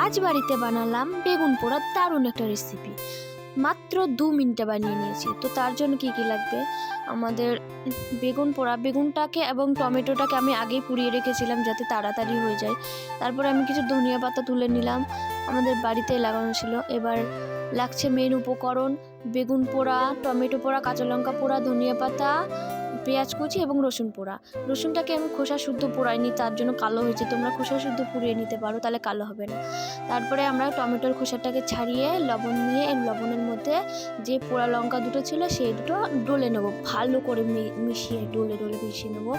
আজ বাড়িতে বানালাম বেগুন পোড়া, দারুণ একটা রেসিপি। মাত্র 2 মিনিটে বানিয়ে নিয়েছি। তো তার জন্য কি কি লাগবে আমাদের? বেগুন পোড়া, বেগুনটাকে এবং টমেটোটাকে আমি আগেই পুড়িয়ে রেখেছিলাম যাতে তাড়াতাড়ি হয়ে যায়। তারপরে আমি কিছু ধনিয়া পাতা তুলে নিলাম, আমাদের বাড়িতে লাগানো ছিল। এবার লাগছে মেন উপকরণ, বেগুন পোড়া, টমেটো পোড়া, কাঁচা লঙ্কা পোড়া, ধনিয়া পাতা, পেঁয়াজ কুচি এবং রসুন পোড়া। রসুনটাকে আমি খোসা শুদ্ধ পোড়াইনি, তার জন্য কালো হয়েছে। তোমরা খোসা শুদ্ধ পুড়িয়ে নিতে পারো, তাহলে কালো হবে না। তারপরে আমরা টমেটোর খোসাটাকে ছাড়িয়ে লবণ নিয়ে লবণের মধ্যে যে পোড়া লঙ্কা দুটো ছিল সেই দুটো ডলে নেবো, ভালো করে মিশিয়ে ডলে মিশিয়ে নেবো।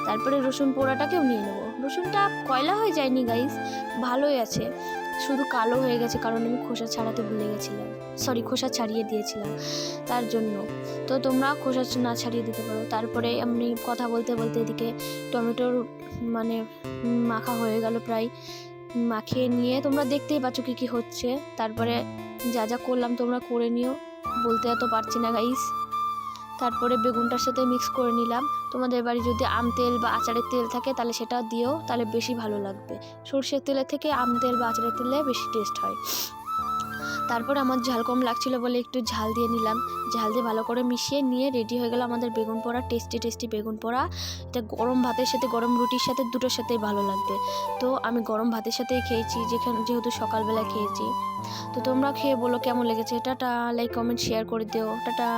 তারপরে রসুন পোড়াটাকেও নিয়ে নেবো। রসুনটা কয়লা হয়ে যায়নি গাইস, ভালোই আছে, শুধু কালো হয়ে গেছে কারণ আমি খোসা ছাড়াতে ভুলে গেছিলাম, খোসা ছাড়িয়ে দিয়েছিলাম তার জন্য। তো তোমরা খোসা না ছাড়িয়ে দিতে পারো। তারপরে আমি কথা বলতে বলতে এদিকে টমেটোর মাখা হয়ে গেল প্রায়। মাখিয়ে নিয়ে তোমরা দেখতেই পাচ্ছ কী কী হচ্ছে। তারপরে যা যা করলাম তোমরা করে নিও, বলতে এত পারছি না গাইস। তারপরে বেগুনটার সাথে মিক্স করে নিলাম। তোমাদের বাড়ি যদি আম তেল বা আচারের তেল থাকে তাহলে সেটা দিও, তাহলে বেশি ভালো লাগবে। সর্ষের তেলের থেকে আম তেল বা আচারের তেলে বেশি টেস্ট হয়। তারপর আমার ঝাল কম লাগছিল বলে একটু ঝাল দিয়ে নিলাম। ঝাল দিয়ে ভালো করে মিশিয়ে নিয়ে রেডি হয়ে গেল আমাদের বেগুন পোড়া, টেস্টি বেগুন পোড়া। এটা গরম ভাতের সাথে, গরম রুটির সাথে, দুটোর সাথেই ভালো লাগবে। তো আমি গরম ভাতের সাথেই খেয়েছি, যেহেতু সকালবেলা খেয়েছি। তো তোমরা খেয়ে বলো কেমন লেগেছে। টাটা, লাইক কমেন্ট শেয়ার করে দিও। টাটা।